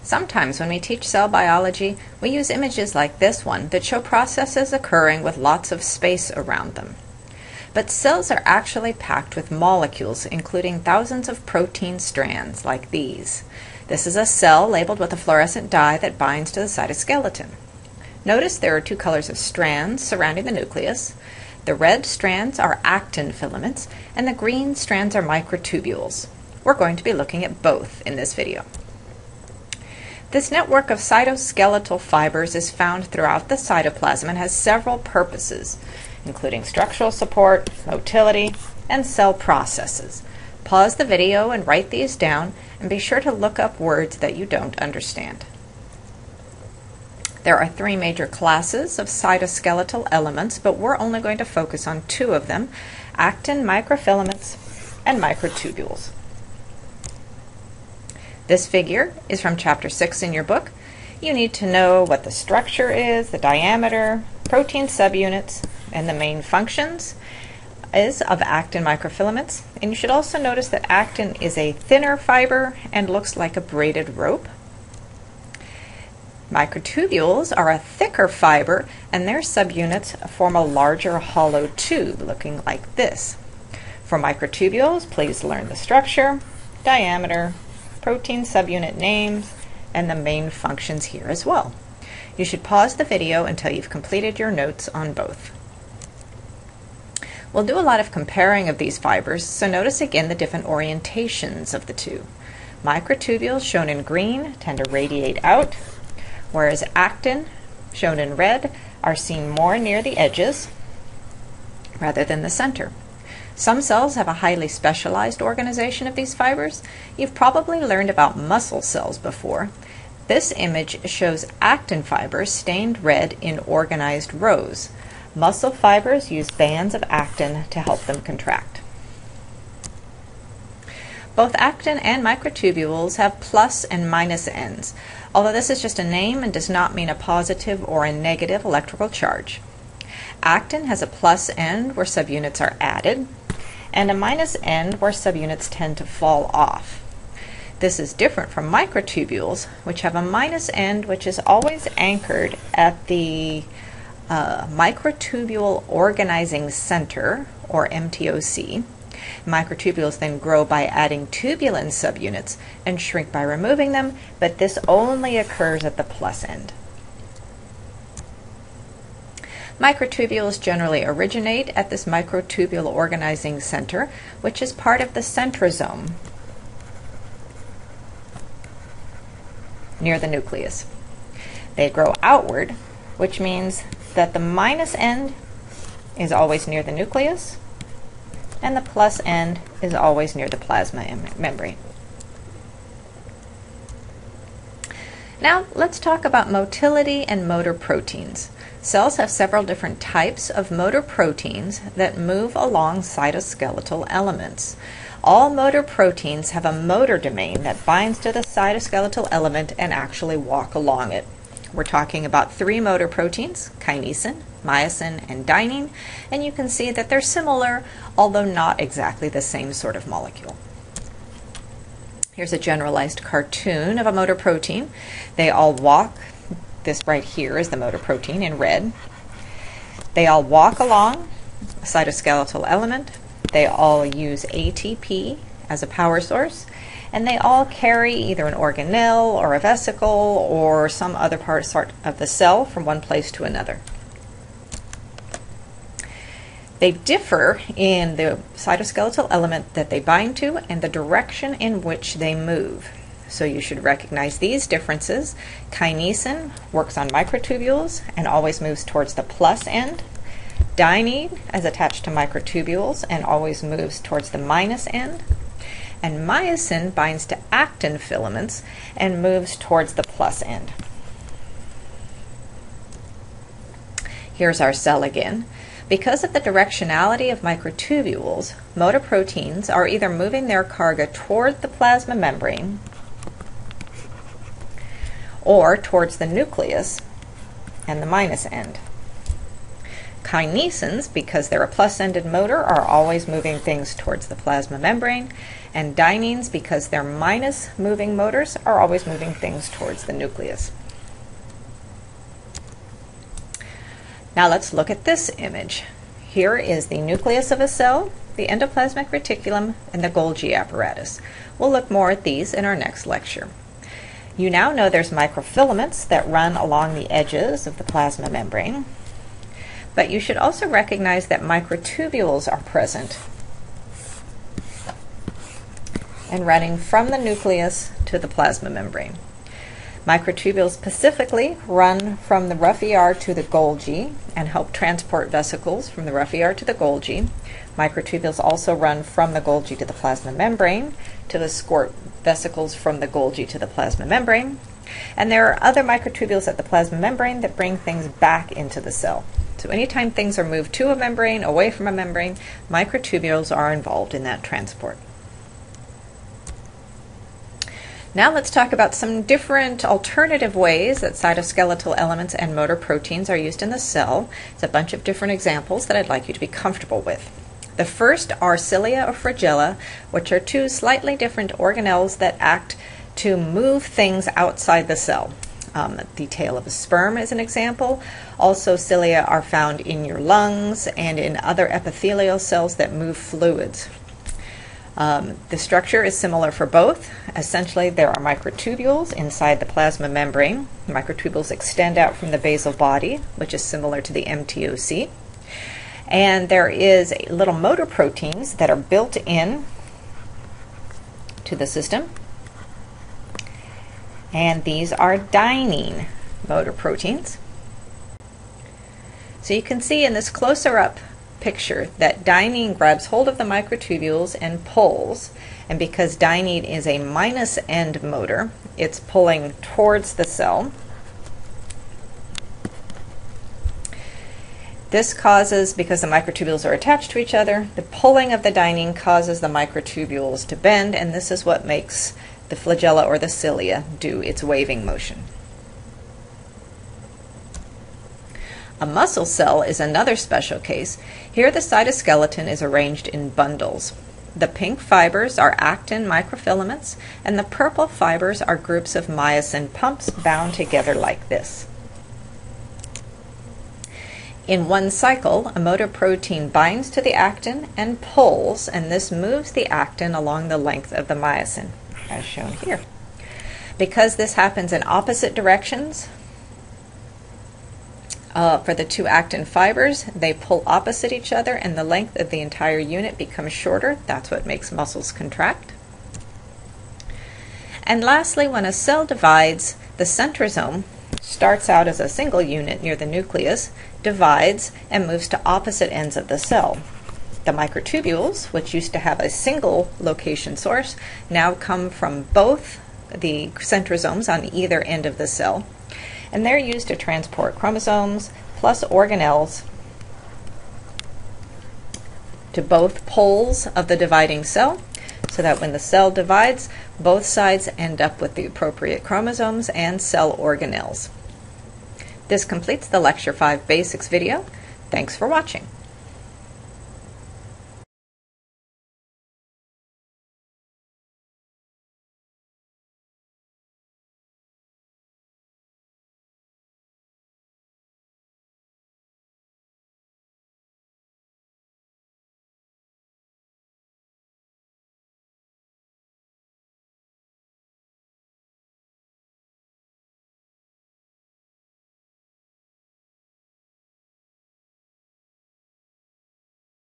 Sometimes when we teach cell biology, we use images like this one that show processes occurring with lots of space around them. But cells are actually packed with molecules, including thousands of protein strands like these. This is a cell labeled with a fluorescent dye that binds to the cytoskeleton. Notice there are two colors of strands surrounding the nucleus. The red strands are actin filaments, and the green strands are microtubules. We're going to be looking at both in this video. This network of cytoskeletal fibers is found throughout the cytoplasm and has several purposes, including structural support, motility, and cell processes. Pause the video and write these down, and be sure to look up words that you don't understand. There are three major classes of cytoskeletal elements, but we're only going to focus on two of them: actin microfilaments and microtubules. This figure is from Chapter 6 in your book. You need to know what the structure is, the diameter, protein subunits, and the main functions of actin microfilaments. And you should also notice that actin is a thinner fiber and looks like a braided rope. Microtubules are a thicker fiber, and their subunits form a larger hollow tube looking like this. For microtubules, please learn the structure, diameter, protein subunit names, and the main functions here as well. You should pause the video until you've completed your notes on both. We'll do a lot of comparing of these fibers, so notice again the different orientations of the two. Microtubules, shown in green, tend to radiate out, whereas actin, shown in red, are seen more near the edges rather than the center. Some cells have a highly specialized organization of these fibers. You've probably learned about muscle cells before. This image shows actin fibers stained red in organized rows. Muscle fibers use bands of actin to help them contract. Both actin and microtubules have plus and minus ends, although this is just a name and does not mean a positive or a negative electrical charge. Actin has a plus end where subunits are added, and a minus end where subunits tend to fall off. This is different from microtubules, which have a minus end which is always anchored at the microtubule organizing center, or MTOC. Microtubules then grow by adding tubulin subunits and shrink by removing them, but this only occurs at the plus end. Microtubules generally originate at this microtubule organizing center, which is part of the centrosome near the nucleus. They grow outward, which means that the minus end is always near the nucleus, and the plus end is always near the plasma membrane. Now let's talk about motility and motor proteins. Cells have several different types of motor proteins that move along cytoskeletal elements. All motor proteins have a motor domain that binds to the cytoskeletal element and actually walk along it. We're talking about three motor proteins: kinesin, myosin, and dynein, and you can see that they're similar, although not exactly the same sort of molecule. Here's a generalized cartoon of a motor protein. They all walk. This right here is the motor protein in red. They all walk along a cytoskeletal element. They all use ATP as a power source, and they all carry either an organelle or a vesicle or some other part of the cell from one place to another. They differ in the cytoskeletal element that they bind to and the direction in which they move. So you should recognize these differences. Kinesin works on microtubules and always moves towards the plus end. Dynein is attached to microtubules and always moves towards the minus end. And myosin binds to actin filaments and moves towards the plus end. Here's our cell again. Because of the directionality of microtubules, motor proteins are either moving their cargo toward the plasma membrane or towards the nucleus and the minus end. Kinesins, because they're a plus-ended motor, are always moving things towards the plasma membrane, And dyneins, because they're minus moving motors, are always moving things towards the nucleus. Now let's look at this image. Here is the nucleus of a cell, the endoplasmic reticulum, and the Golgi apparatus. We'll look more at these in our next lecture. You now know there's microfilaments that run along the edges of the plasma membrane, but you should also recognize that microtubules are present and running from the nucleus to the plasma membrane. Microtubules specifically run from the rough ER to the Golgi and help transport vesicles from the rough ER to the Golgi. Microtubules also run from the Golgi to the plasma membrane to escort vesicles from the Golgi to the plasma membrane. And there are other microtubules at the plasma membrane that bring things back into the cell. So anytime things are moved to a membrane, away from a membrane, microtubules are involved in that transport. Now let's talk about some different alternative ways that cytoskeletal elements and motor proteins are used in the cell. It's a bunch of different examples that I'd like you to be comfortable with. The first are cilia or flagella, which are two slightly different organelles that act to move things outside the cell. The tail of a sperm is an example. Also, cilia are found in your lungs and in other epithelial cells that move fluids. The structure is similar for both. Essentially, there are microtubules inside the plasma membrane. Microtubules extend out from the basal body, which is similar to the MTOC. And there is little motor proteins that are built in to the system. And these are dynein motor proteins. So you can see in this closer up picture that dynein grabs hold of the microtubules and pulls, and because dynein is a minus end motor, it's pulling towards the cell. This causes, because the microtubules are attached to each other, the pulling of the dynein causes the microtubules to bend, and this is what makes the flagella or the cilia do its waving motion. A muscle cell is another special case. Here the cytoskeleton is arranged in bundles. The pink fibers are actin microfilaments, and the purple fibers are groups of myosin pumps bound together like this. In one cycle, a motor protein binds to the actin and pulls, and this moves the actin along the length of the myosin, as shown here. Because this happens in opposite directions, for the two actin fibers, they pull opposite each other and the length of the entire unit becomes shorter. That's what makes muscles contract. And lastly, when a cell divides, the centrosome starts out as a single unit near the nucleus, divides, and moves to opposite ends of the cell. The microtubules, which used to have a single location source, now come from both the centrosomes on either end of the cell. And they're used to transport chromosomes plus organelles to both poles of the dividing cell, so that when the cell divides, both sides end up with the appropriate chromosomes and cell organelles. This completes the Lecture 5 Basics video. Thanks for watching.